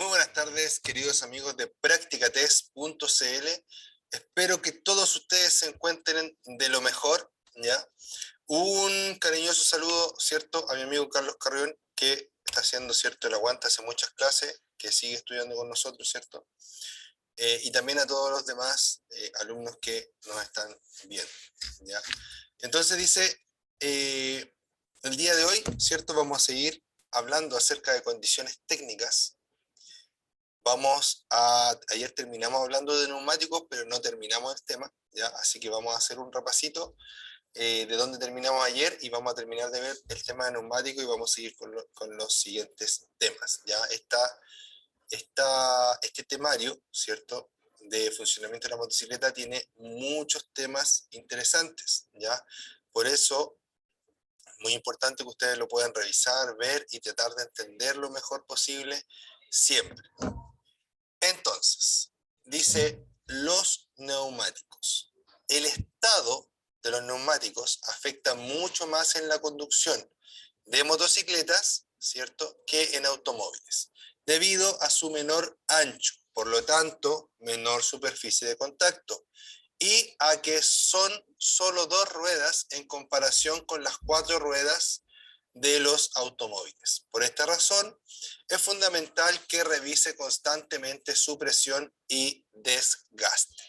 Muy buenas tardes, queridos amigos de practicatest.cl. Espero que todos ustedes se encuentren de lo mejor, ¿ya? Un cariñoso saludo, ¿cierto?, a mi amigo Carlos Carrión, que está haciendo, ¿cierto?, el aguante hace muchas clases, que sigue estudiando con nosotros, ¿cierto? Y también a todos los demás alumnos que nos están viendo, ¿ya? Entonces dice, el día de hoy, ¿cierto?, vamos a seguir hablando acerca de condiciones técnicas. Ayer terminamos hablando de neumáticos, pero no terminamos el tema, ¿ya? Así que vamos a hacer un repasito de dónde terminamos ayer y vamos a terminar de ver el tema de neumáticos y vamos a seguir con los siguientes temas, ¿ya? Este temario, ¿cierto?, de funcionamiento de la motocicleta tiene muchos temas interesantes, ¿ya? Por eso, muy importante que ustedes lo puedan revisar, ver y tratar de entender lo mejor posible siempre. Entonces, dice los neumáticos. El estado de los neumáticos afecta mucho más en la conducción de motocicletas, ¿cierto?, que en automóviles, debido a su menor ancho, por lo tanto, menor superficie de contacto, y a que son solo dos ruedas en comparación con las cuatro ruedas de los automóviles. Por esta razón, es fundamental que revise constantemente su presión y desgaste.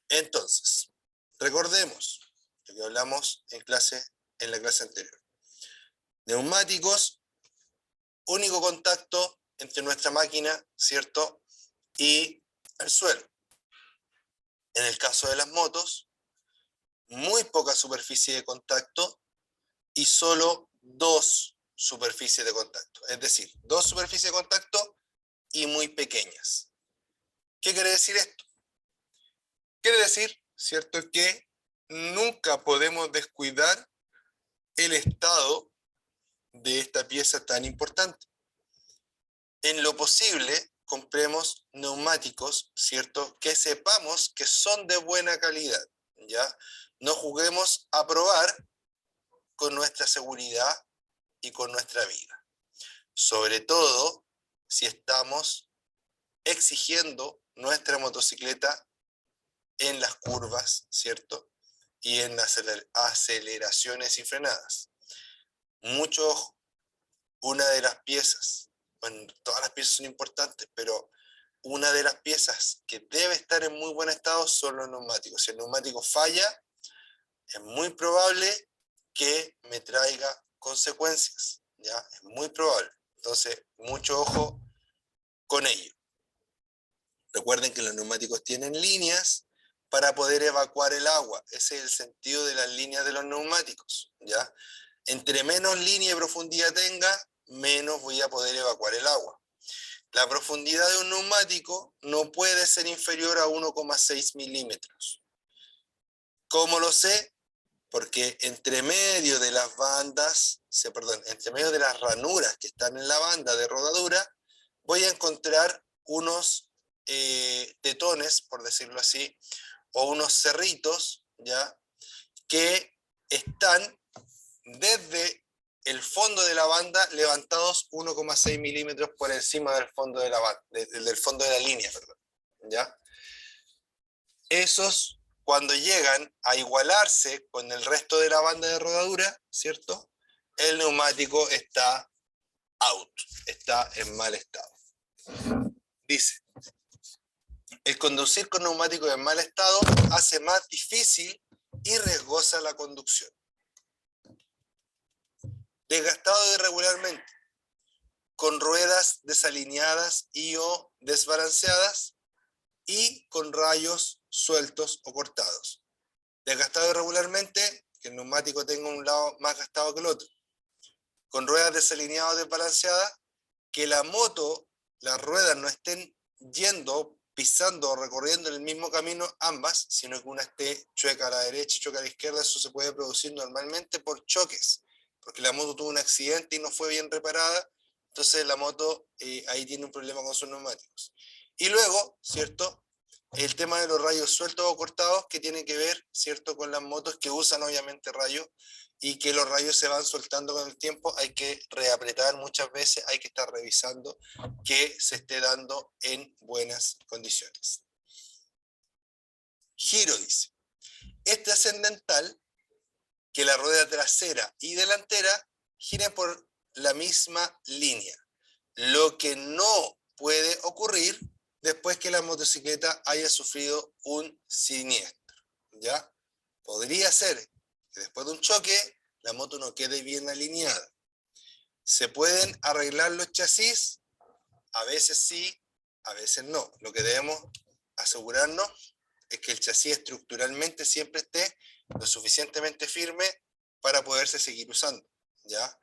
Entonces, recordemos lo que hablamos en la clase anterior. Neumáticos, único contacto entre nuestra máquina, ¿cierto?, y el suelo. En el caso de las motos, muy poca superficie de contacto y solo dos superficies de contacto. Es decir, dos superficies de contacto y muy pequeñas. ¿Qué quiere decir esto? Quiere decir, ¿cierto?, que nunca podemos descuidar el estado de esta pieza tan importante. En lo posible, compremos neumáticos, ¿cierto?, que sepamos que son de buena calidad, ¿ya? No juguemos a probar con nuestra seguridad y con nuestra vida. Sobre todo si estamos exigiendo nuestra motocicleta en las curvas, ¿cierto?, y en las aceleraciones y frenadas. Mucho ojo, una de las piezas, bueno, todas las piezas son importantes, pero una de las piezas que debe estar en muy buen estado son los neumáticos. Si el neumático falla, es muy probable que me traiga consecuencias, ¿ya? Es muy probable. Entonces, mucho ojo con ello. Recuerden que los neumáticos tienen líneas para poder evacuar el agua. Ese es el sentido de las líneas de los neumáticos, ¿ya? Entre menos línea y profundidad tenga, menos voy a poder evacuar el agua. La profundidad de un neumático no puede ser inferior a 1,6 milímetros. ¿Cómo lo sé? Porque entre medio de las entre medio de las ranuras que están en la banda de rodadura, voy a encontrar unos tetones, por decirlo así, o unos cerritos, ¿ya?, que están desde el fondo de la banda levantados 1,6 milímetros por encima del fondo de la banda, del fondo de la línea, perdón, ¿ya? Esos, cuando llegan a igualarse con el resto de la banda de rodadura, ¿cierto?, el neumático está out, está en mal estado. Dice, el conducir con neumáticos en mal estado hace más difícil y riesgosa la conducción. Desgastado irregularmente, con ruedas desalineadas y o desbalanceadas y con rayos sueltos o cortados. Desgastado irregularmente, que el neumático tenga un lado más gastado que el otro. Con ruedas desalineadas o desbalanceadas, que la moto, las ruedas no estén yendo, pisando o recorriendo el mismo camino ambas, sino que una esté chueca a la derecha y chueca a la izquierda. Eso se puede producir normalmente por choques, porque la moto tuvo un accidente y no fue bien reparada, entonces la moto ahí tiene un problema con sus neumáticos. Y luego, ¿cierto?, el tema de los rayos sueltos o cortados, que tiene que ver, ¿cierto?, con las motos que usan obviamente rayos, y que los rayos se van soltando con el tiempo. Hay que reapretar muchas veces, hay que estar revisando que se esté dando en buenas condiciones. Giro, dice. Es trascendental que la rueda trasera y delantera giren por la misma línea, lo que no puede ocurrir después que la motocicleta haya sufrido un siniestro, ¿ya? Podría ser que después de un choque la moto no quede bien alineada. ¿Se pueden arreglar los chasis? A veces sí, a veces no. Lo que debemos asegurarnos es que el chasis estructuralmente siempre esté lo suficientemente firme para poderse seguir usando, ¿ya?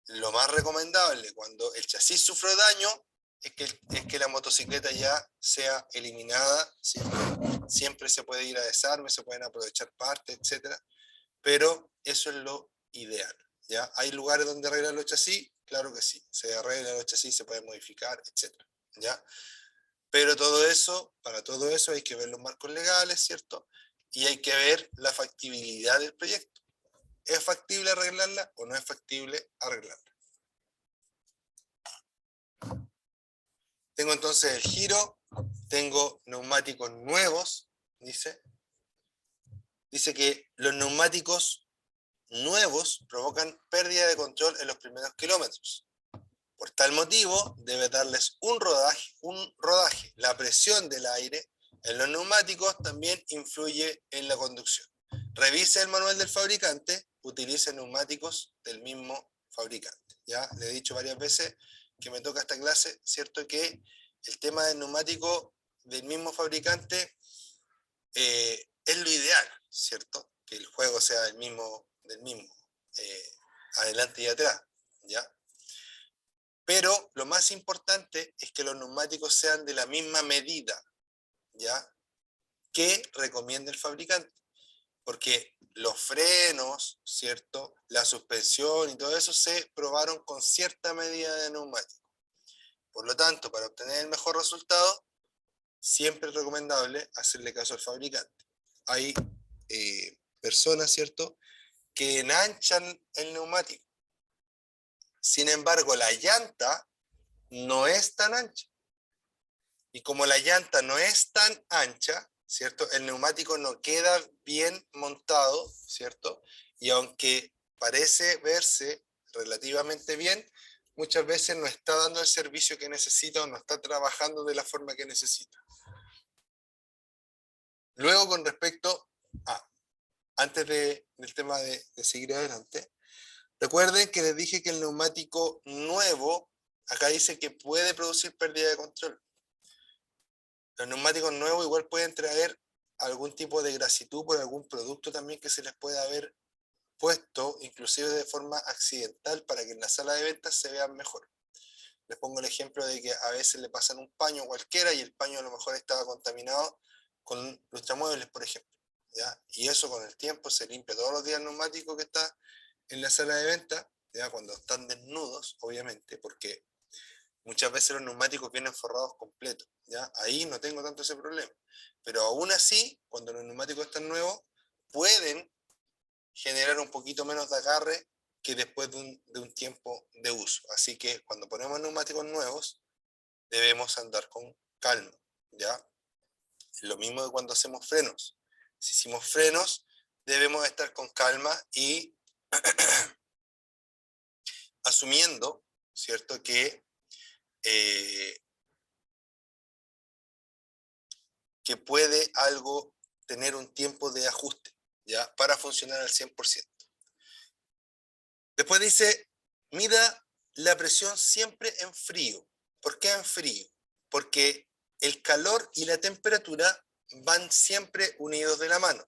Lo más recomendable cuando el chasis sufre daño es que la motocicleta ya sea eliminada, ¿sí? Siempre se puede ir a desarme, se pueden aprovechar partes, etcétera, pero eso es lo ideal, ¿ya? ¿Hay lugares donde arreglar los chasis? Claro que sí, se arreglan los chasis, se pueden modificar, etcétera, ¿ya? Pero todo eso, para todo eso hay que ver los marcos legales, ¿cierto? Y hay que ver la factibilidad del proyecto. ¿Es factible arreglarla o no es factible arreglarla? Tengo entonces el giro, tengo neumáticos nuevos, dice. Dice que los neumáticos nuevos provocan pérdida de control en los primeros kilómetros. Por tal motivo, debe darles un rodaje. La presión del aire en los neumáticos también influye en la conducción. Revise el manual del fabricante, utilice neumáticos del mismo fabricante. Ya le he dicho varias veces que me toca esta clase, ¿cierto? Que el tema del neumático del mismo fabricante es lo ideal, ¿cierto? Que el juego sea del mismo adelante y atrás, ¿ya? Pero lo más importante es que los neumáticos sean de la misma medida, ¿ya?, que recomienda el fabricante. Porque los frenos, ¿cierto?, la suspensión y todo eso se probaron con cierta medida de neumático. Por lo tanto, para obtener el mejor resultado, siempre es recomendable hacerle caso al fabricante. Hay personas, ¿cierto?, que enanchan el neumático. Sin embargo, la llanta no es tan ancha. Y como la llanta no es tan ancha, ¿cierto?, el neumático no queda bien montado, ¿cierto? Y aunque parece verse relativamente bien, muchas veces no está dando el servicio que necesita o no está trabajando de la forma que necesita. Luego, con respecto a, antes del tema de seguir adelante, recuerden que les dije que el neumático nuevo, acá dice que puede producir pérdida de control. Los neumáticos nuevos igual pueden traer algún tipo de grasitud por algún producto también que se les pueda haber puesto, inclusive de forma accidental, para que en la sala de ventas se vean mejor. Les pongo el ejemplo de que a veces le pasan un paño cualquiera y el paño a lo mejor estaba contaminado con lustramuebles, por ejemplo, ¿ya? Y eso con el tiempo se limpia todos los días el neumático que está en la sala de venta, ¿ya?, cuando están desnudos, obviamente, porque muchas veces los neumáticos vienen forrados completos, ¿ya? Ahí no tengo tanto ese problema. Pero aún así, cuando los neumáticos están nuevos, pueden generar un poquito menos de agarre que después de un tiempo de uso. Así que cuando ponemos neumáticos nuevos, debemos andar con calma, ¿ya? Lo mismo que cuando hacemos frenos. Si hicimos frenos, debemos estar con calma y asumiendo, ¿cierto?, que puede algo tener un tiempo de ajuste, ¿ya?, para funcionar al 100%. Después dice, mida la presión siempre en frío. ¿Por qué en frío? Porque el calor y la temperatura van siempre unidos de la mano.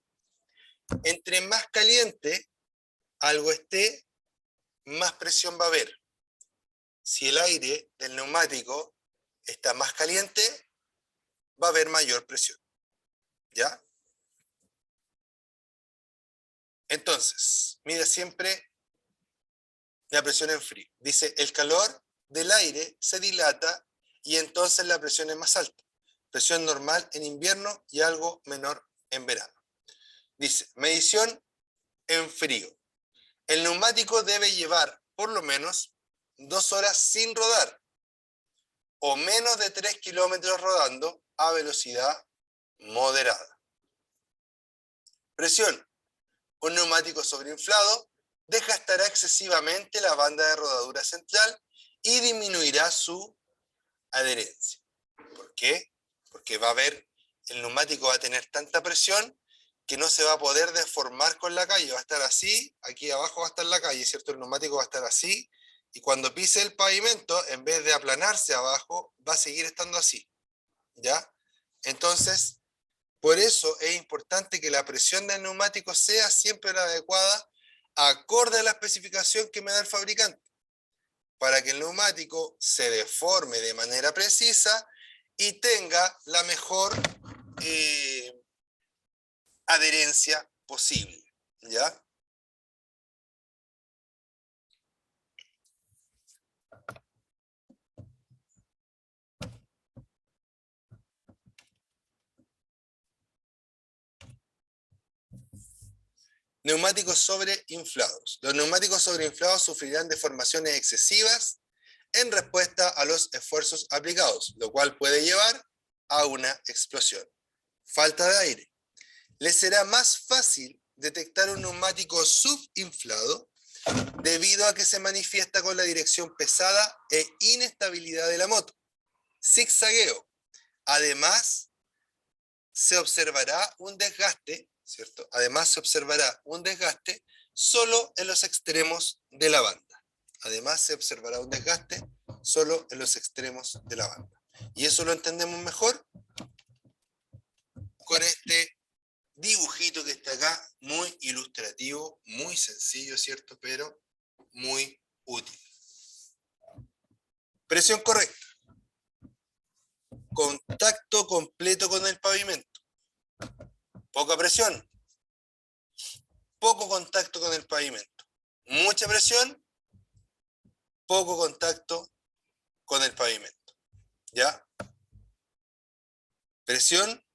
Entre más caliente algo esté, más presión va a haber. Si el aire del neumático está más caliente, va a haber mayor presión, ¿ya? Entonces, mira siempre la presión en frío. Dice, el calor del aire se dilata y entonces la presión es más alta. presión normal en invierno y algo menor en verano. Dice, medición en frío. El neumático debe llevar por lo menos 2 horas sin rodar o menos de 3 kilómetros rodando a velocidad moderada. Presión. Un neumático sobreinflado desgastará excesivamente la banda de rodadura central y disminuirá su adherencia. ¿Por qué? Porque el neumático va a tener tanta presión que no se va a poder deformar con la calle, va a estar así, aquí abajo va a estar la calle, ¿cierto? El neumático va a estar así, y cuando pise el pavimento, en vez de aplanarse abajo, va a seguir estando así, ¿ya? Entonces, por eso es importante que la presión del neumático sea siempre la adecuada, acorde a la especificación que me da el fabricante, para que el neumático se deforme de manera precisa y tenga la mejor adherencia posible, ¿ya? Neumáticos sobreinflados. Los neumáticos sobreinflados sufrirán deformaciones excesivas en respuesta a los esfuerzos aplicados, lo cual puede llevar a una explosión. Falta de aire. Les será más fácil detectar un neumático subinflado debido a que se manifiesta con la dirección pesada e inestabilidad de la moto. Zigzagueo. Además, se observará un desgaste, ¿cierto? Además, se observará un desgaste solo en los extremos de la banda. Además, se observará un desgaste solo en los extremos de la banda. Y eso lo entendemos mejor con este dibujito que está acá, muy ilustrativo, muy sencillo, ¿cierto? Pero muy útil. Presión correcta. Contacto completo con el pavimento. Poca presión. Poco contacto con el pavimento. Mucha presión. Poco contacto con el pavimento. ¿Ya? Presión,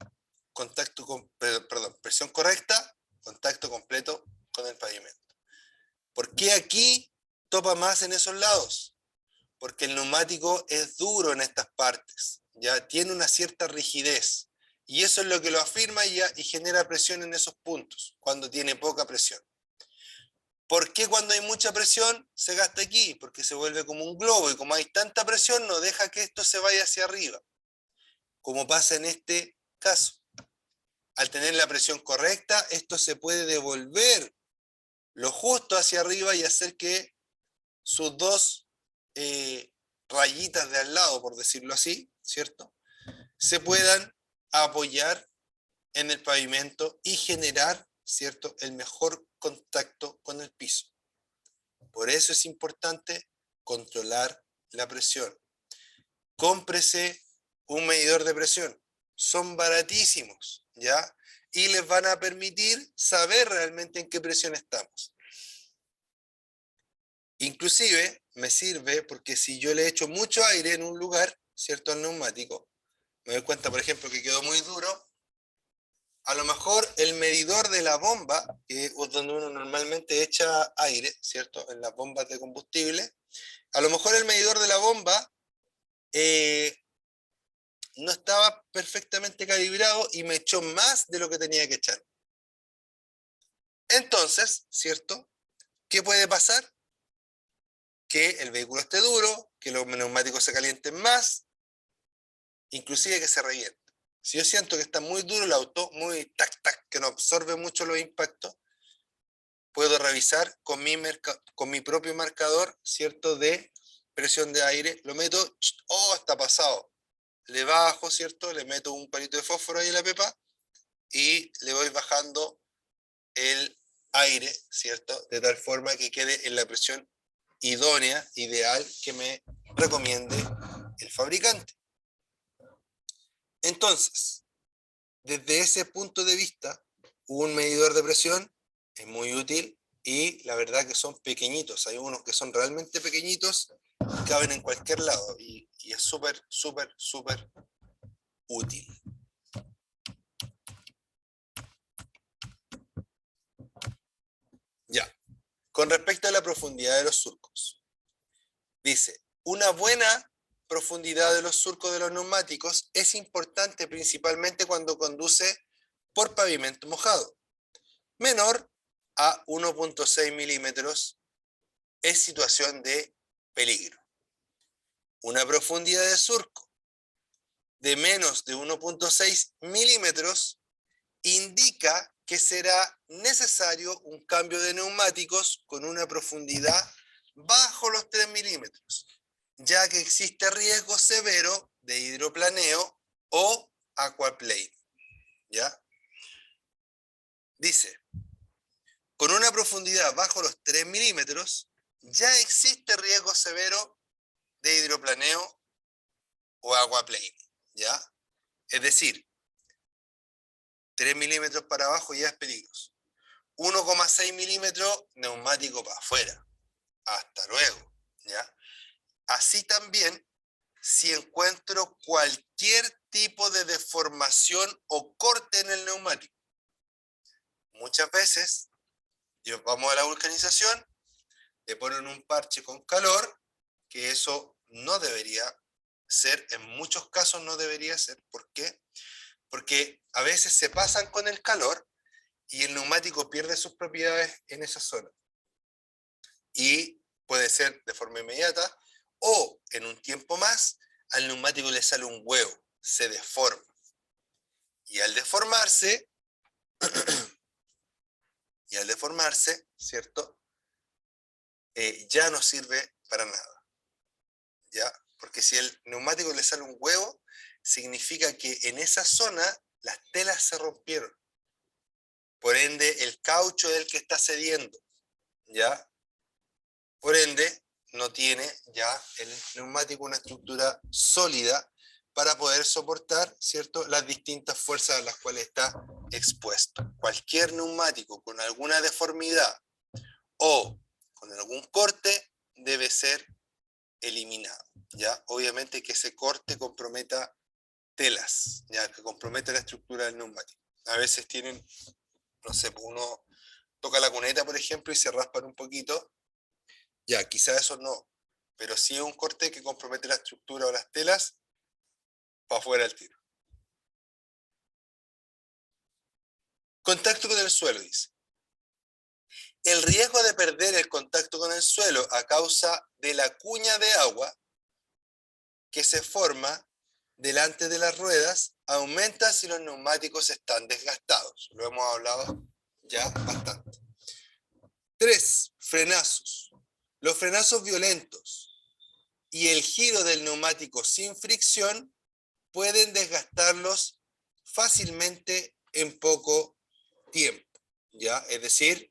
presión correcta, contacto completo con el pavimento. ¿Por qué aquí topa más en esos lados? Porque el neumático es duro en estas partes, ya tiene una cierta rigidez, y eso es lo que lo afirma y genera presión en esos puntos, cuando tiene poca presión. ¿Por qué cuando hay mucha presión se gasta aquí? Porque se vuelve como un globo, y como hay tanta presión no deja que esto se vaya hacia arriba, como pasa en este caso. Al tener la presión correcta, esto se puede devolver lo justo hacia arriba y hacer que sus dos rayitas de al lado, por decirlo así, ¿cierto?, se puedan apoyar en el pavimento y generar, ¿cierto?, el mejor contacto con el piso. Por eso es importante controlar la presión. Cómprese un medidor de presión. Son baratísimos, ¿ya? Y les van a permitir saber realmente en qué presión estamos. Inclusive me sirve porque si yo le echo mucho aire en un lugar, ¿cierto?, al neumático, me doy cuenta, por ejemplo, que quedó muy duro, a lo mejor el medidor de la bomba, que es donde uno normalmente echa aire, ¿cierto?, en las bombas de combustible, a lo mejor el medidor de la bomba no estaba perfectamente calibrado y me echó más de lo que tenía que echar. Entonces, ¿cierto?, ¿qué puede pasar? Que el vehículo esté duro, que los neumáticos se calienten más, inclusive que se reviente. Si yo siento que está muy duro el auto, muy tac, que no absorbe mucho los impactos, puedo revisar con mi propio marcador, ¿cierto?, de presión de aire, lo meto, oh, está pasado. Le bajo, ¿cierto?, le meto un palito de fósforo ahí en la pepa y le voy bajando el aire, ¿cierto?, de tal forma que quede en la presión idónea, ideal, que me recomiende el fabricante. Entonces, desde ese punto de vista, un medidor de presión es muy útil y la verdad que son pequeñitos. Hay unos que son realmente pequeñitos y caben en cualquier lado y es súper útil. Ya, con respecto a la profundidad de los surcos. Dice, una buena profundidad de los surcos de los neumáticos es importante principalmente cuando conduce por pavimento mojado. Menor a 1.6 milímetros es situación de peligro. Una profundidad de surco de menos de 1.6 milímetros indica que será necesario un cambio de neumáticos con una profundidad bajo los 3 milímetros, ya que existe riesgo severo de hidroplaneo o aquaplaning. ¿Ya? Dice, con una profundidad bajo los 3 milímetros, ya existe riesgo severo de hidroplaneo o aquaplaning. ¿Ya? Es decir, 3 milímetros para abajo ya es peligroso. 1,6 milímetros, neumático para afuera. Hasta luego. ¿Ya? Así también, si encuentro cualquier tipo de deformación o corte en el neumático. Muchas veces, vamos a la vulcanización, le ponen un parche con calor, que eso no debería ser, en muchos casos no debería ser. ¿Por qué? Porque a veces se pasan con el calor y el neumático pierde sus propiedades en esa zona. Y puede ser de forma inmediata o en un tiempo más, al neumático le sale un huevo, se deforma. Y al deformarse, ¿cierto? Ya no sirve para nada. ¿Ya? Porque si al neumático le sale un huevo, significa que en esa zona las telas se rompieron. Por ende, el caucho es el que está cediendo. ¿Ya? Por ende, no tiene ya el neumático una estructura sólida para poder soportar, ¿cierto?, las distintas fuerzas a las cuales está expuesto. Cualquier neumático con alguna deformidad o con algún corte debe ser eliminado. ¿Ya? Obviamente que ese corte comprometa telas, ya que compromete la estructura del neumático. A veces tienen, no sé, uno toca la cuneta, por ejemplo, y se raspan un poquito. Ya, quizá eso no, pero si es un corte que compromete la estructura o las telas, para afuera el tiro. Contacto con el suelo, dice. El riesgo de perder el contacto con el suelo a causa de la cuña de agua que se forma delante de las ruedas aumenta si los neumáticos están desgastados. Lo hemos hablado ya bastante. 3. Frenazos. Los frenazos violentos y el giro del neumático sin fricción pueden desgastarlos fácilmente en poco tiempo. ¿Ya? Es decir,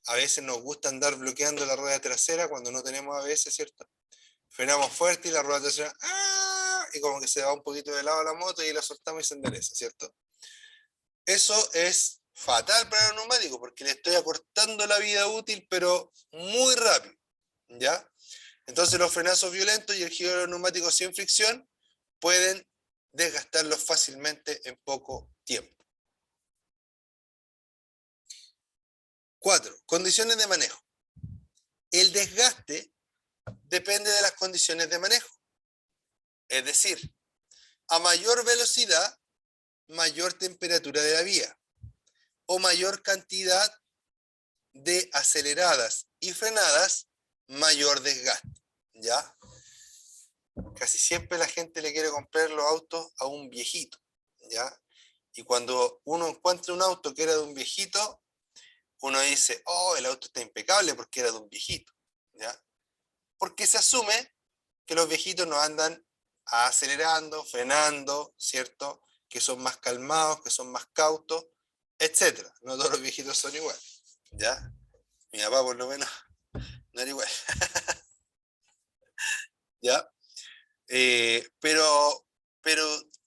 a veces nos gusta andar bloqueando la rueda trasera cuando no tenemos ABS, ¿cierto? Frenamos fuerte y la rueda trasera, ¡ah!, y como que se va un poquito de lado la moto y la soltamos y se endereza, ¿cierto? Eso es fatal para los neumáticos porque le estoy acortando la vida útil, pero muy rápido, ¿ya? Entonces los frenazos violentos y el giro de los neumáticos sin fricción pueden desgastarlos fácilmente en poco tiempo. 4. Condiciones de manejo. El desgaste depende de las condiciones de manejo. Es decir, a mayor velocidad, mayor temperatura de la vía o mayor cantidad de aceleradas y frenadas, mayor desgaste. ¿Ya? Casi siempre la gente le quiere comprar los autos a un viejito. ¿Ya? Y cuando uno encuentra un auto que era de un viejito, uno dice, oh, el auto está impecable porque era de un viejito. ¿Ya? Porque se asume que los viejitos no andan acelerando, frenando, ¿cierto? Que son más calmados, que son más cautos, etc. No todos los viejitos son iguales, ¿ya? Mi papá por lo menos no era igual, ¿ya? Pero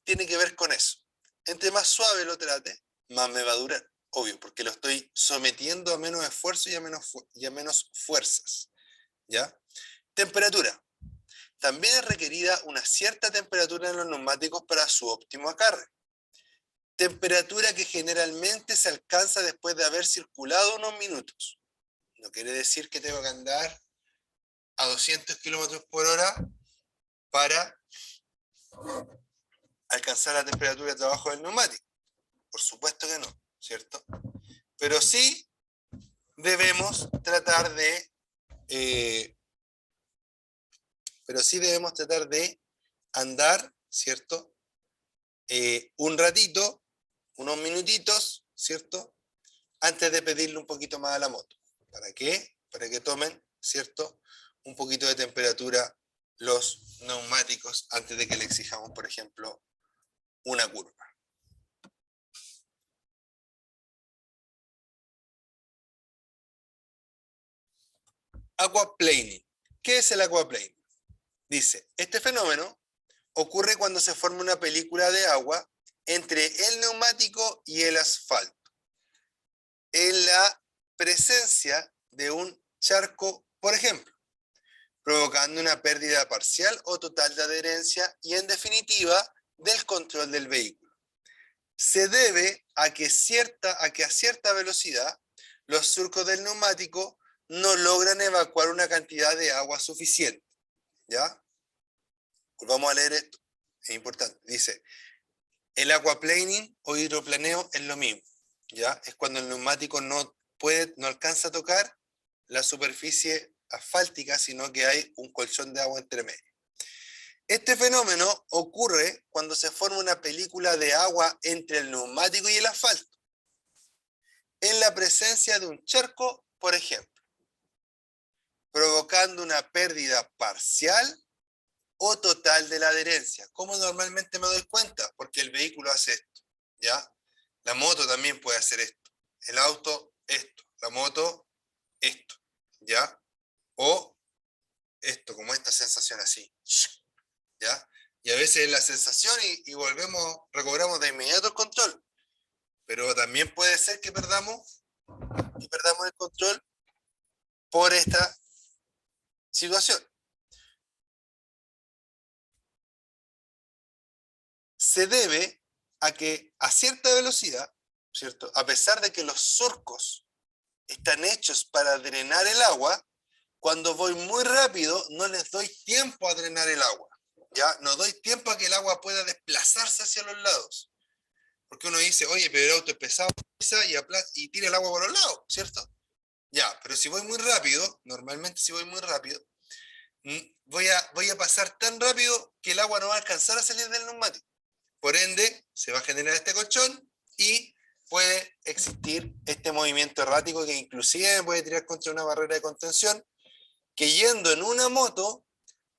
tiene que ver con eso. Entre más suave lo trate, más me va a durar, obvio, porque lo estoy sometiendo a menos esfuerzo y a menos fuerzas, ¿ya? Temperatura. también es requerida una cierta temperatura en los neumáticos para su óptimo acarre. Temperatura que generalmente se alcanza después de haber circulado unos minutos. No quiere decir que tengo que andar a 200 kilómetros por hora para alcanzar la temperatura de trabajo del neumático. Por supuesto que no, ¿cierto? Pero sí debemos tratar de andar, ¿cierto? Un ratito, unos minutitos, ¿cierto? Antes de pedirle un poquito más a la moto. ¿Para qué? Para que tomen, ¿cierto? Un poquito de temperatura los neumáticos antes de que le exijamos, por ejemplo, una curva. Aquaplaning. ¿Qué es el aquaplaning? Dice, este fenómeno ocurre cuando se forma una película de agua entre el neumático y el asfalto, en la presencia de un charco, por ejemplo, provocando una pérdida parcial o total de adherencia y, en definitiva, del control del vehículo. Se debe a que a cierta velocidad los surcos del neumático no logran evacuar una cantidad de agua suficiente. ¿Ya? Volvamos a leer esto, es importante. Dice, el aquaplaning o hidroplaneo es lo mismo, ¿ya? Es cuando el neumático no alcanza a tocar la superficie asfáltica, sino que hay un colchón de agua entre medio. Este fenómeno ocurre cuando se forma una película de agua entre el neumático y el asfalto, en la presencia de un charco, por ejemplo, provocando una pérdida parcial o total de la adherencia. ¿Cómo normalmente me doy cuenta? Porque el vehículo hace esto, ¿ya? La moto también puede hacer esto. El auto, esto. La moto, esto, ¿ya? O esto, como esta sensación así, ¿ya? Y a veces es la sensación y recobramos de inmediato el control. Pero también puede ser que perdamos el control por esta situación. Se debe a que a cierta velocidad, ¿cierto? A pesar de que los surcos están hechos para drenar el agua, cuando voy muy rápido no les doy tiempo a drenar el agua, ¿ya? No doy tiempo a que el agua pueda desplazarse hacia los lados. Porque uno dice, oye, pero el auto es pesado y tira el agua por los lados, ¿cierto? Ya, pero si voy muy rápido, normalmente si voy muy rápido, voy a pasar tan rápido que el agua no va a alcanzar a salir del neumático. Por ende, se va a generar este colchón y puede existir este movimiento errático que inclusive me puede tirar contra una barrera de contención, que yendo en una moto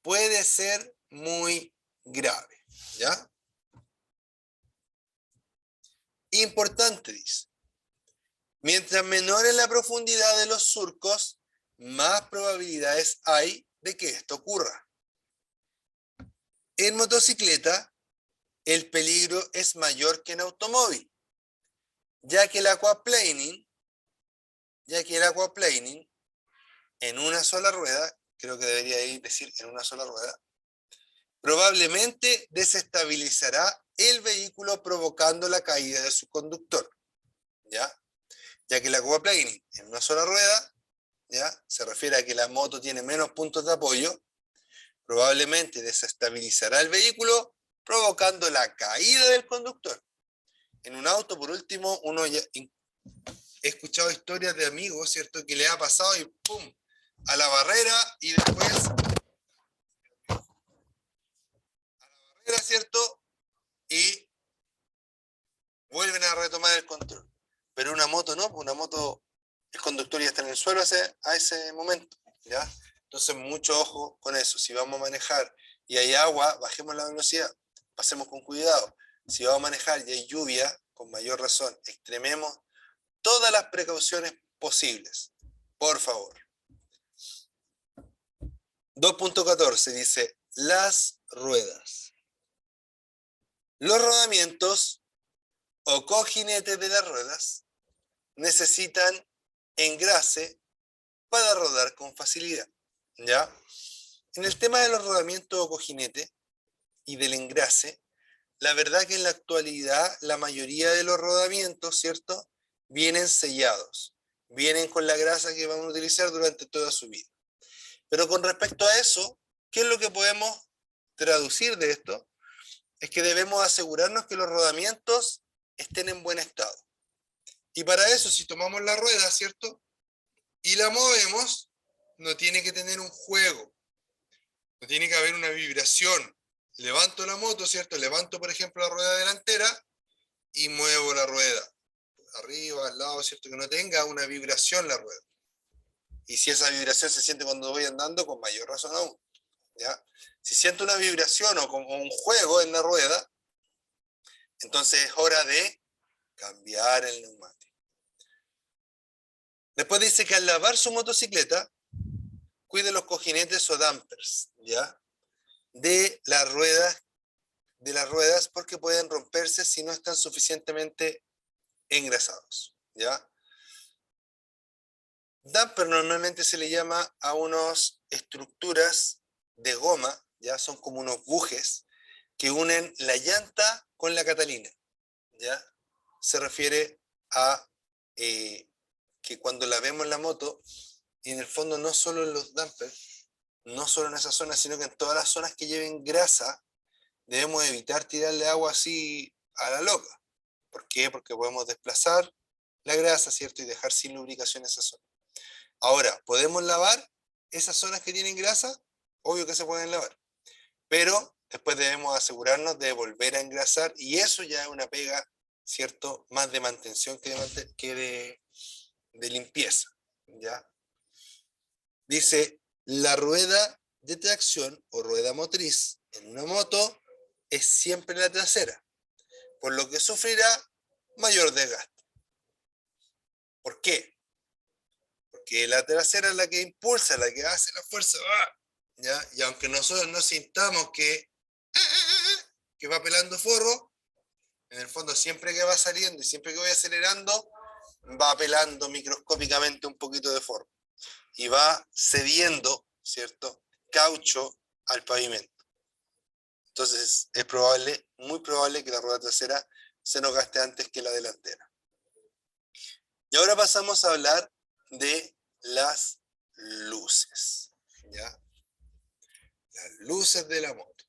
puede ser muy grave, ¿ya? Importante, dice. Mientras menor es la profundidad de los surcos, más probabilidades hay de que esto ocurra. En motocicleta, el peligro es mayor que en automóvil, ya que el aquaplaning en una sola rueda, creo que debería decir en una sola rueda, probablemente desestabilizará el vehículo provocando la caída de su conductor, ¿ya? Ya que el aquaplaning en una sola rueda, ¿ya? Se refiere a que la moto tiene menos puntos de apoyo, probablemente desestabilizará el vehículo provocando la caída del conductor. En un auto, por último, he escuchado historias de amigos, ¿cierto? Que le ha pasado y ¡pum! A la barrera y después ¿cierto? Y vuelven a retomar el control. Pero una moto no, una moto, el conductor ya está en el suelo a ese momento, ¿ya? Entonces, mucho ojo con eso. Si vamos a manejar y hay agua, bajemos la velocidad, pasemos con cuidado. Si vamos a manejar y hay lluvia, con mayor razón, extrememos todas las precauciones posibles. Por favor. 2.14 dice, las ruedas. Los rodamientos o cojinetes de las ruedas necesitan engrase para rodar con facilidad, ¿ya? En el tema de los rodamientos o cojinetes y del engrase, la verdad que en la actualidad la mayoría de los rodamientos, ¿cierto?, vienen sellados, vienen con la grasa que vamos a utilizar durante toda su vida. Pero con respecto a eso, ¿qué es lo que podemos traducir de esto? Es que debemos asegurarnos que los rodamientos estén en buen estado. Y para eso, si tomamos la rueda, ¿cierto?, y la movemos, no tiene que tener un juego, no tiene que haber una vibración. Levanto la moto, ¿cierto? Levanto, por ejemplo, la rueda delantera y muevo la rueda. Arriba, al lado, ¿cierto? Que no tenga una vibración la rueda. Y si esa vibración se siente cuando voy andando, con mayor razón aún, ¿ya? Si siento una vibración o como un juego en la rueda, entonces es hora de cambiar el neumático. Después dice que al lavar su motocicleta, cuide los cojinetes o dampers, ¿ya?, de las ruedas porque pueden romperse si no están suficientemente engrasados, ¿ya? Damper normalmente se le llama a unas estructuras de goma, ya son como unos bujes que unen la llanta con la catalina, ¿ya? Se refiere a que cuando la vemos en la moto, y en el fondo no solo en los dampers, no solo en esas zonas, sino que en todas las zonas que lleven grasa, debemos evitar tirarle agua así a la loca. ¿Por qué? Porque podemos desplazar la grasa, ¿cierto?, y dejar sin lubricación esa zona. Ahora, ¿podemos lavar esas zonas que tienen grasa? Obvio que se pueden lavar, pero después debemos asegurarnos de volver a engrasar, y eso ya es una pega, ¿cierto?, más de mantención que de limpieza, ¿ya? Dice, la rueda de tracción o rueda motriz en una moto es siempre la trasera, por lo que sufrirá mayor desgaste. ¿Por qué? Porque la trasera es la que impulsa, la que hace la fuerza, ¿ya? Y aunque nosotros no sintamos que va pelando forro, en el fondo siempre que va saliendo y siempre que voy acelerando, va pelando microscópicamente un poquito de forro y va cediendo, ¿cierto?, caucho al pavimento. Entonces es probable, muy probable, que la rueda trasera se nos gaste antes que la delantera. Y ahora pasamos a hablar de las luces, ¿ya? Las luces de la moto.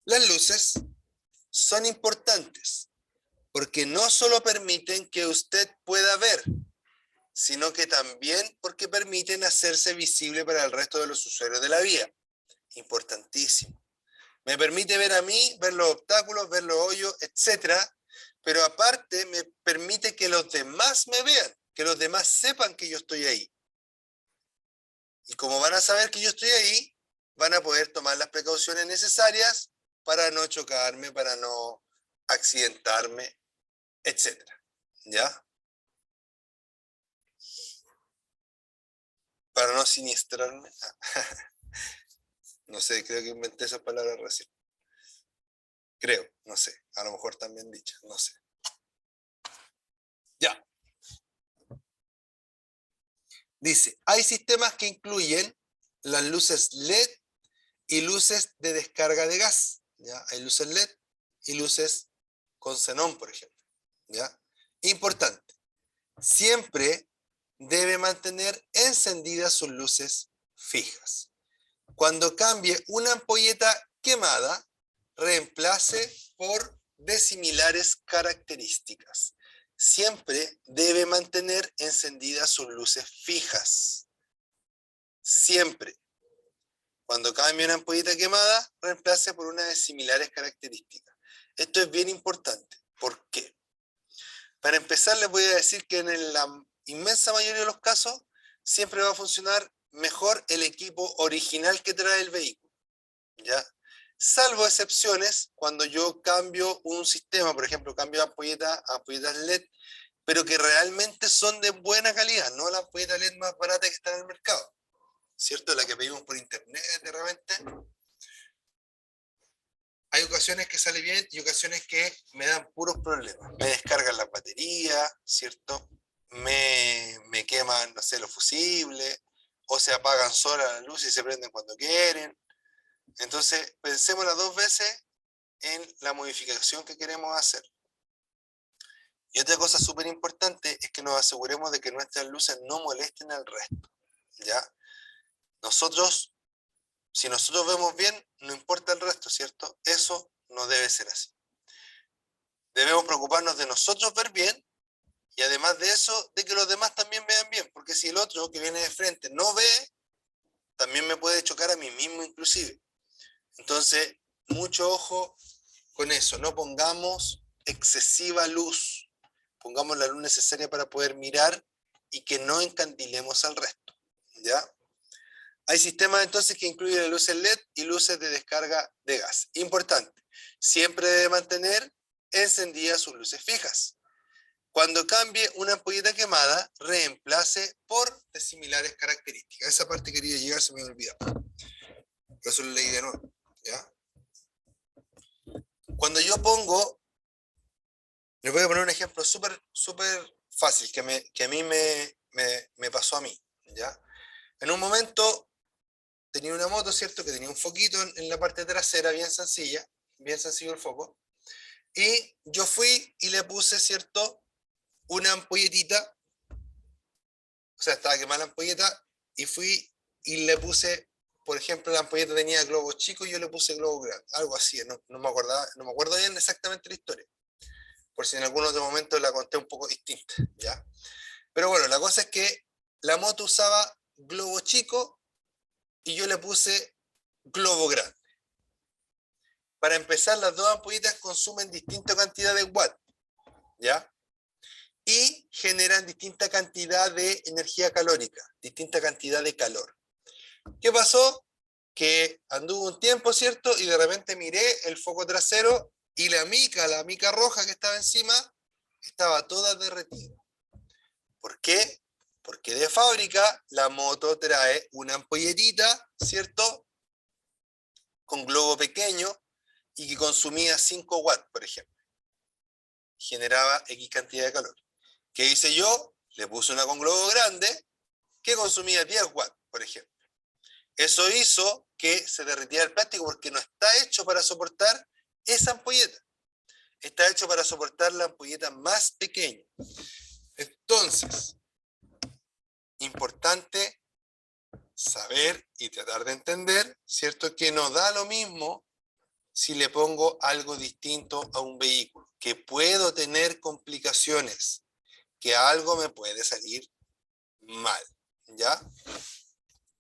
Las luces son importantes porque no solo permiten que usted pueda ver, sino que también porque permiten hacerse visible para el resto de los usuarios de la vía. Importantísimo. Me permite ver a mí, ver los obstáculos, ver los hoyos, etc. Pero aparte me permite que los demás me vean, que los demás sepan que yo estoy ahí. Y como van a saber que yo estoy ahí, van a poder tomar las precauciones necesarias para no chocarme, para no accidentarme, etc. ¿Ya? Para no siniestrarme. No sé, creo que inventé esa palabra recién. Creo, no sé. A lo mejor también dicha, no sé. Ya. Dice, hay sistemas que incluyen las luces LED y luces de descarga de gas, ¿ya? Hay luces LED y luces con xenón, por ejemplo, ¿ya? Importante, siempre debe mantener encendidas sus luces fijas. Cuando cambie una ampolleta quemada, reemplace por de similares características. Siempre debe mantener encendidas sus luces fijas. Siempre. Cuando cambie una ampolleta quemada, reemplace por una de similares características. Esto es bien importante. ¿Por qué? Para empezar, les voy a decir que en la inmensa mayoría de los casos, siempre va a funcionar mejor el equipo original que trae el vehículo, ¿ya? Salvo excepciones, cuando yo cambio un sistema, por ejemplo, cambio ampolletas LED, pero que realmente son de buena calidad, no la ampolleta LED más barata que está en el mercado, ¿cierto? La que pedimos por internet de repente. Hay ocasiones que sale bien y ocasiones que me dan puros problemas. Me descargan las baterías, ¿cierto? Me queman, no sé, los fusibles, o se apagan solas las luces y se prenden cuando quieren. Entonces, pensémoslas 2 veces en la modificación que queremos hacer. Y otra cosa súper importante es que nos aseguremos de que nuestras luces no molesten al resto, ¿ya? Nosotros, si nosotros vemos bien, no importa el resto, ¿cierto? Eso no debe ser así. Debemos preocuparnos de nosotros ver bien y además de eso, de que los demás también vean bien, porque si el otro que viene de frente no ve, también me puede chocar a mí mismo inclusive. Entonces, mucho ojo con eso, no pongamos excesiva luz, pongamos la luz necesaria para poder mirar y que no encandilemos al resto, ¿ya? Hay sistemas entonces que incluyen luces LED y luces de descarga de gas. Importante, siempre debe mantener encendidas sus luces fijas. Cuando cambie una ampolleta quemada, reemplace por de similares características. Esa parte quería llegar, se me olvidó. Por eso lo leí de nuevo, ¿ya? Cuando yo pongo, les voy a poner un ejemplo súper fácil que a mí me pasó a mí, ¿ya? En un momento tenía una moto, ¿cierto? Que tenía un foquito en la parte trasera, bien sencillo el foco. Y yo fui y le puse, ¿cierto? Una ampolletita, o sea, estaba quemada la ampolleta, y fui y le puse, por ejemplo, la ampolleta tenía globos chicos y yo le puse globos grandes, algo así, no me acuerdo bien exactamente la historia, por si en algún otro momento la conté un poco distinta, ¿ya? Pero bueno, la cosa es que la moto usaba globo chico y yo le puse globo grande. Para empezar, las dos ampolletas consumen distinta cantidad de watts, ¿ya? Y generan distinta cantidad de energía calórica, distinta cantidad de calor. ¿Qué pasó? Que anduvo un tiempo, ¿cierto? Y de repente miré el foco trasero y la mica roja que estaba encima, estaba toda derretida. ¿Por qué? Porque de fábrica la moto trae una ampolletita, ¿cierto? Con globo pequeño y que consumía 5 watts, por ejemplo. Generaba X cantidad de calor. ¿Qué hice yo? Le puse una con globo grande que consumía 10 watts, por ejemplo. Eso hizo que se derritiera el plástico porque no está hecho para soportar esa ampolleta. Está hecho para soportar la ampolleta más pequeña. Entonces, importante saber y tratar de entender, ¿cierto? Que no da lo mismo si le pongo algo distinto a un vehículo, que puedo tener complicaciones, que algo me puede salir mal, ¿ya?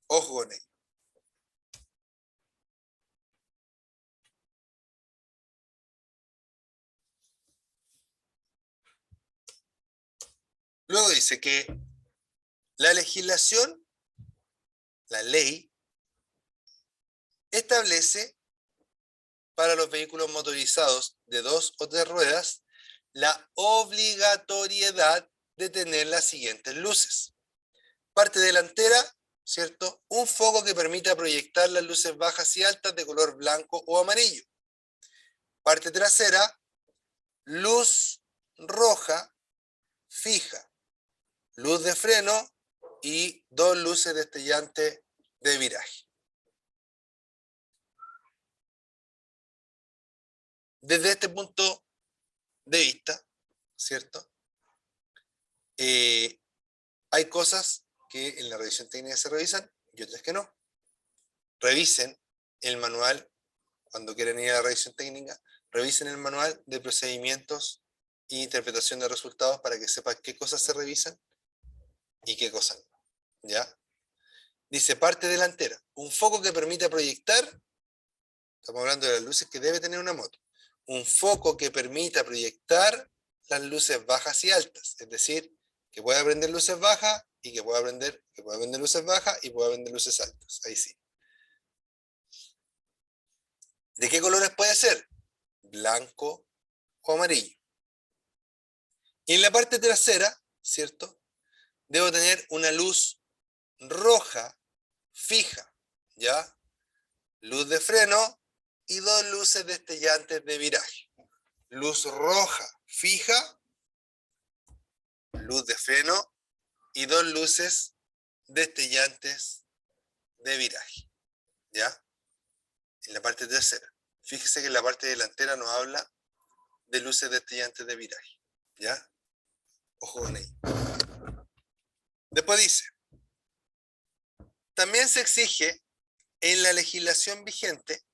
Ojo con ello. Luego dice que la legislación, la ley, establece para los vehículos motorizados de 2 o 3 ruedas la obligatoriedad de tener las siguientes luces. Parte delantera, ¿cierto? Un foco que permita proyectar las luces bajas y altas de color blanco o amarillo. Parte trasera, luz roja fija, luz de freno y 2 luces destellantes de viraje. Desde este punto de vista, ¿cierto? Hay cosas que en la revisión técnica se revisan y otras que no. Revisen el manual cuando quieran ir a la revisión técnica, revisen el manual de procedimientos e interpretación de resultados para que sepan qué cosas se revisan y qué cosas no, ¿ya? Dice parte delantera, un foco que permita proyectar, estamos hablando de las luces que debe tener una moto, un foco que permita proyectar las luces bajas y altas, es decir, que pueda prender luces bajas y que pueda prender luces bajas y pueda prender luces altas, ahí sí. ¿De qué colores puede ser? Blanco o amarillo. Y en la parte trasera, ¿cierto? Debo tener una luz roja fija, ¿ya? Luz de freno y 2 luces destellantes de viraje. Luz roja fija, luz de freno y 2 luces destellantes de viraje, ¿ya? En la parte trasera. Fíjese que en la parte delantera nos habla de luces destellantes de viraje, ¿ya? Ojo con ahí. Después dice, también se exige en la legislación vigente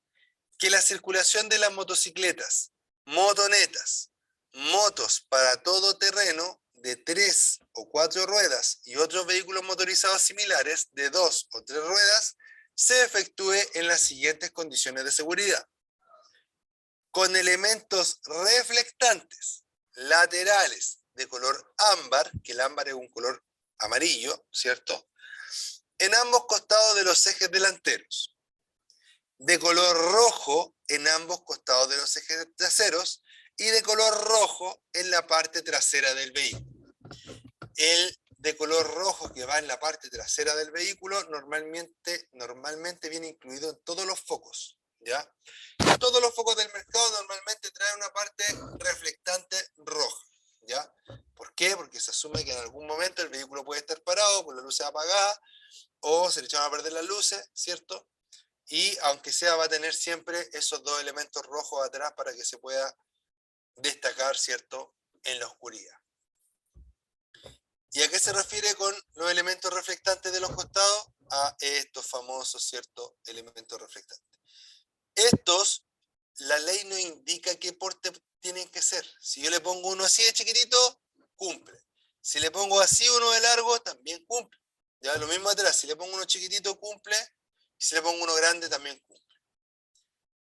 que la circulación de las motocicletas, motonetas, motos para todo terreno de 3 o 4 ruedas y otros vehículos motorizados similares de 2 o 3 ruedas se efectúe en las siguientes condiciones de seguridad. Con elementos reflectantes laterales de color ámbar, que el ámbar es un color amarillo, ¿cierto? En ambos costados de los ejes delanteros. De color rojo en ambos costados de los ejes traseros y de color rojo en la parte trasera del vehículo. El de color rojo que va en la parte trasera del vehículo normalmente viene incluido en todos los focos, ¿ya? Y todos los focos del mercado normalmente traen una parte reflectante roja, ¿ya? ¿Por qué? Porque se asume que en algún momento el vehículo puede estar parado con las luces apagadas o se le echan a perder las luces, ¿cierto? Y aunque sea, va a tener siempre esos dos elementos rojos atrás para que se pueda destacar, ¿cierto?, en la oscuridad. ¿Y a qué se refiere con los elementos reflectantes de los costados? A estos famosos, ¿cierto?, elementos reflectantes. Estos, la ley no indica qué porte tienen que ser. Si yo le pongo uno así de chiquitito, cumple. Si le pongo así uno de largo, también cumple. Ya lo mismo atrás, si le pongo uno chiquitito, cumple. Y si le pongo uno grande, también cumple.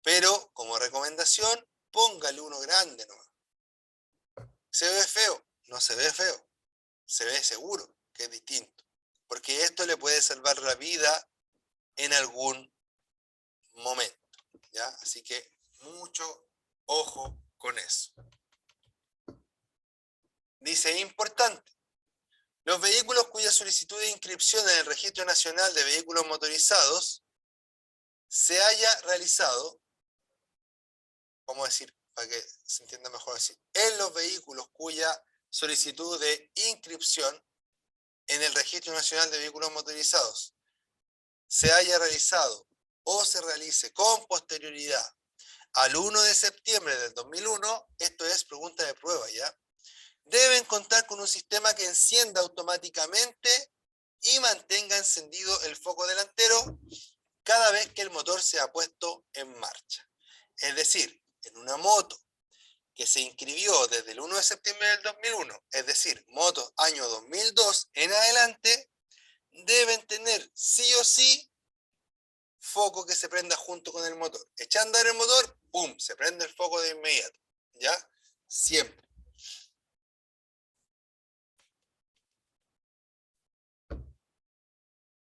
Pero, como recomendación, póngale uno grande nomás. ¿Se ve feo? No se ve feo. Se ve seguro, que es distinto. Porque esto le puede salvar la vida en algún momento, ¿ya? Así que mucho ojo con eso. Dice, importante, los vehículos cuya solicitud de inscripción en el Registro Nacional de Vehículos Motorizados se haya realizado, vamos a decir, para que se entienda mejor así, en los vehículos cuya solicitud de inscripción en el Registro Nacional de Vehículos Motorizados se haya realizado o se realice con posterioridad al 1 de septiembre del 2001, esto es pregunta de prueba, ¿ya? Deben contar con un sistema que encienda automáticamente y mantenga encendido el foco delantero cada vez que el motor sea puesto en marcha. Es decir, en una moto que se inscribió desde el 1 de septiembre del 2001, es decir, motos año 2002 en adelante, deben tener sí o sí foco que se prenda junto con el motor. Echa a andar el motor, ¡pum!, se prende el foco de inmediato, ¿ya? Siempre.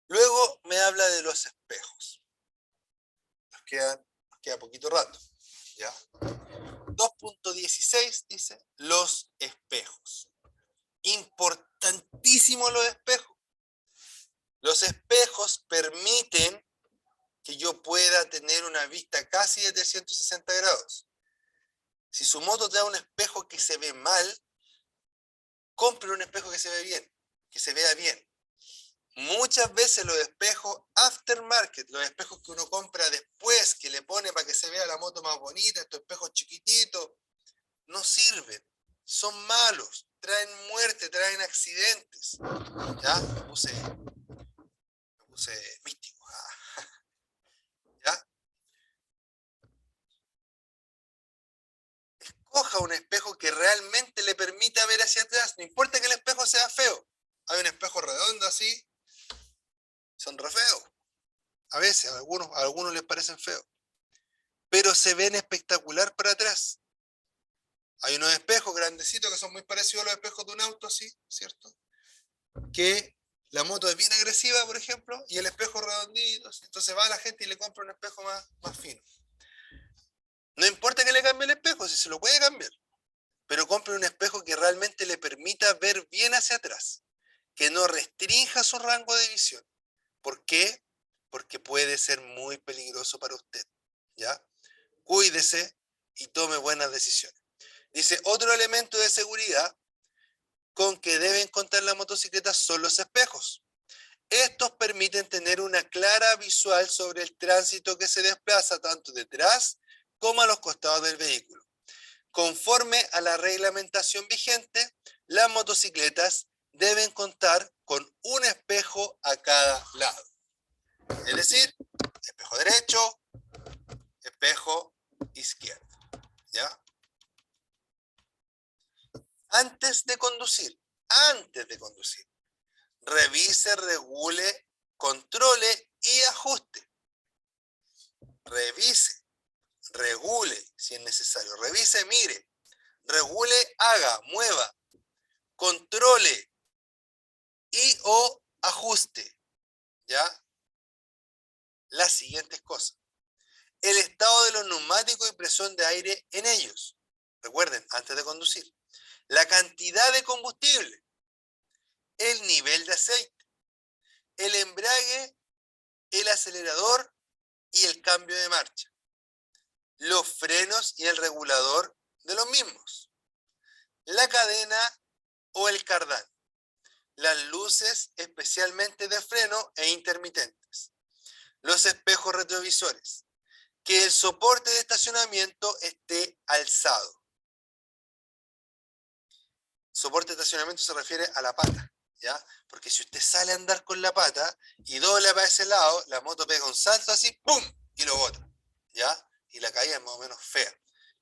Luego me habla de los espejos. Nos queda poquito rato, ¿ya? 2.16 dice, los espejos. Importantísimo los espejos. Los espejos permiten que yo pueda tener una vista casi de 360 grados. Si su moto trae un espejo que se ve mal, compre un espejo que se ve bien, que se vea bien. Muchas veces los espejos aftermarket, los espejos que uno compra después, que le pone para que se vea la moto más bonita, estos espejos chiquititos, no sirven, son malos, traen muerte, traen accidentes. ¿Ya? Me puse místico. ¿Ya? Escoja un espejo que realmente le permita ver hacia atrás, no importa que el espejo sea feo. Hay un espejo redondo así, son re feos. A veces, a algunos les parecen feos. Pero se ven espectacular para atrás. Hay unos espejos grandecitos que son muy parecidos a los espejos de un auto así, ¿cierto? Que la moto es bien agresiva, por ejemplo, y el espejo redondito, ¿sí? Entonces va la gente y le compra un espejo más fino. No importa que le cambie el espejo, si se lo puede cambiar, pero compre un espejo que realmente le permita ver bien hacia atrás, que no restrinja su rango de visión. ¿Por qué? Porque puede ser muy peligroso para usted, ¿ya? Cuídese y tome buenas decisiones. Dice, otro elemento de seguridad con que deben contar las motocicletas son los espejos. Estos permiten tener una clara visual sobre el tránsito que se desplaza tanto detrás como a los costados del vehículo. Conforme a la reglamentación vigente, las motocicletas deben contar con un espejo a cada lado. Es decir, espejo derecho, espejo izquierdo. ¿Ya? Antes de conducir, revise, regule, controle y ajuste. Revise, regule si es necesario. Revise, mire. Regule, haga, mueva. Controle y o ajuste. ¿Ya? Las siguientes cosas. El estado de los neumáticos y presión de aire en ellos. Recuerden, antes de conducir. La cantidad de combustible. El nivel de aceite. El embrague, el acelerador y el cambio de marcha. Los frenos y el regulador de los mismos. La cadena o el cardán. Las luces, especialmente de freno e intermitentes. Los espejos retrovisores. Que el soporte de estacionamiento esté alzado. Soporte de estacionamiento se refiere a la pata, ¿ya? Porque si usted sale a andar con la pata y dobla para ese lado, la moto pega un salto así, ¡pum! Y lo bota, ¿ya? Y la caída es más o menos fea.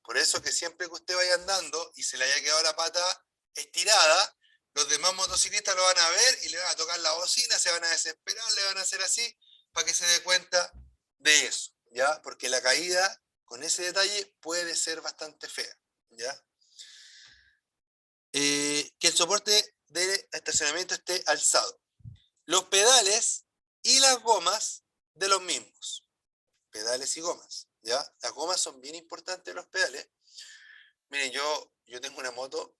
Por eso que siempre que usted vaya andando y se le haya quedado la pata estirada, los demás motociclistas lo van a ver y le van a tocar la bocina, se van a desesperar, le van a hacer así para que se dé cuenta de eso, ¿ya? Porque la caída con ese detalle puede ser bastante fea, ¿ya? Que el soporte de estacionamiento esté alzado. Los pedales y las gomas de los mismos. Pedales y gomas, ¿ya? Las gomas son bien importantes, los pedales. Miren, yo tengo una moto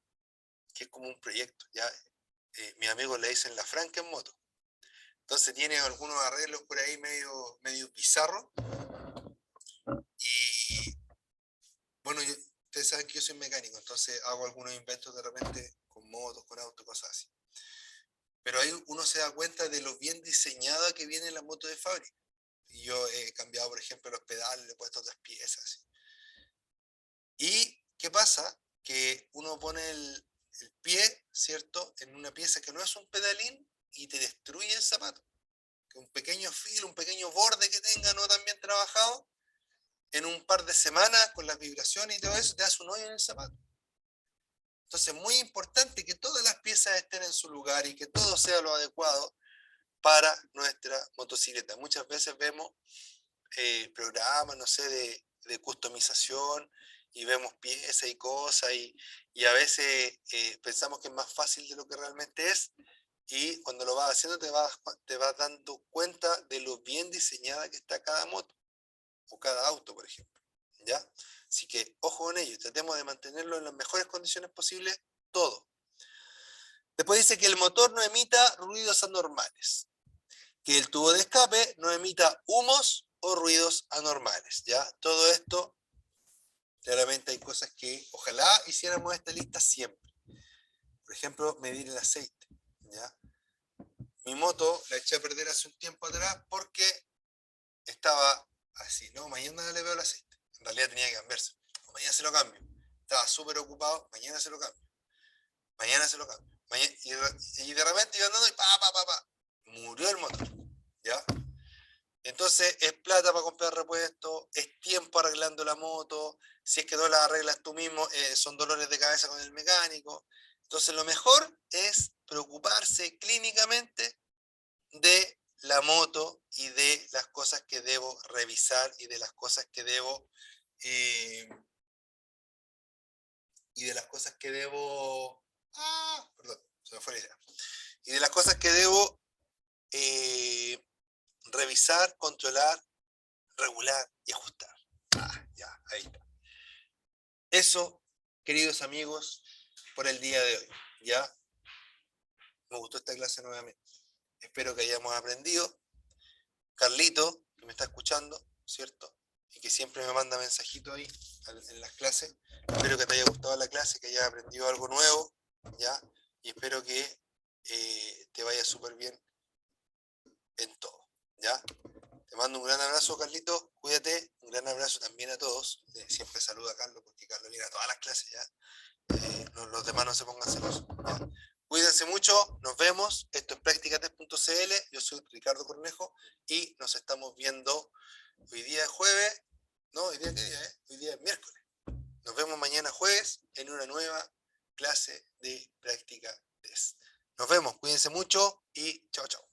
que es como un proyecto, ¿ya? Mis amigos le dicen la Franca en moto. Entonces tiene algunos arreglos por ahí medio bizarros. Y bueno, ustedes saben que yo soy mecánico, entonces hago algunos inventos de repente con motos, con autos, cosas así. Pero ahí uno se da cuenta de lo bien diseñada que viene la moto de fábrica. Y yo he cambiado, por ejemplo, los pedales, le he puesto otras piezas. ¿Y qué pasa? Que uno pone el pie, ¿cierto?, en una pieza que no es un pedalín y te destruye el zapato. Que un pequeño filo, un pequeño borde que tenga no tan bien trabajado, en un par de semanas con las vibraciones y todo eso, te hace un hoyo en el zapato. Entonces, muy importante que todas las piezas estén en su lugar y que todo sea lo adecuado para nuestra motocicleta. Muchas veces vemos programas, no sé, de customización y vemos piezas y cosas y a veces pensamos que es más fácil de lo que realmente es y cuando lo vas haciendo te vas dando cuenta de lo bien diseñada que está cada moto o cada auto, por ejemplo, ¿ya? Así que ojo con ello, tratemos de mantenerlo en las mejores condiciones posibles, todo. Después dice que el motor no emita ruidos anormales, que el tubo de escape no emita humos o ruidos anormales, ¿ya? Todo esto, claramente hay cosas que ojalá hiciéramos esta lista siempre. Por ejemplo, medir el aceite, ¿ya? Mi moto la eché a perder hace un tiempo atrás porque estaba así, no, mañana le veo el aceite. En realidad tenía que cambiarse. Mañana se lo cambio. Estaba súper ocupado, mañana se lo cambio. Mañana se lo cambio. Y de repente iba andando y murió el motor, ¿ya? Entonces es plata para comprar repuestos, es tiempo arreglando la moto, si es que no la arreglas tú mismo, son dolores de cabeza con el mecánico. Entonces lo mejor es preocuparse clínicamente de la moto y de las cosas que debo revisar y de las cosas que debo perdón, se me fue la idea. Y de las cosas que debo revisar, controlar, regular y ajustar. Ya, ahí está. Eso, queridos amigos, por el día de hoy. Ya, me gustó esta clase nuevamente. Espero que hayamos aprendido. Carlito, que me está escuchando, ¿cierto? Y que siempre me manda mensajitos ahí en las clases. Espero que te haya gustado la clase, que hayas aprendido algo nuevo, ¿ya? Y espero que te vaya súper bien en todo, ¿ya? Te mando un gran abrazo, Carlitos, cuídate, un gran abrazo también a todos. Siempre saluda a Carlos, porque Carlos viene a todas las clases, ¿ya? Los demás no se pongan celosos, ¿ya? Cuídense mucho, nos vemos. Esto es practicates.cl. Yo soy Ricardo Cornejo y nos estamos viendo hoy día es jueves. No, hoy día qué día, ¿eh? Hoy día es miércoles. Nos vemos mañana jueves en una nueva clase de práctica test. Nos vemos, cuídense mucho y chao, chao.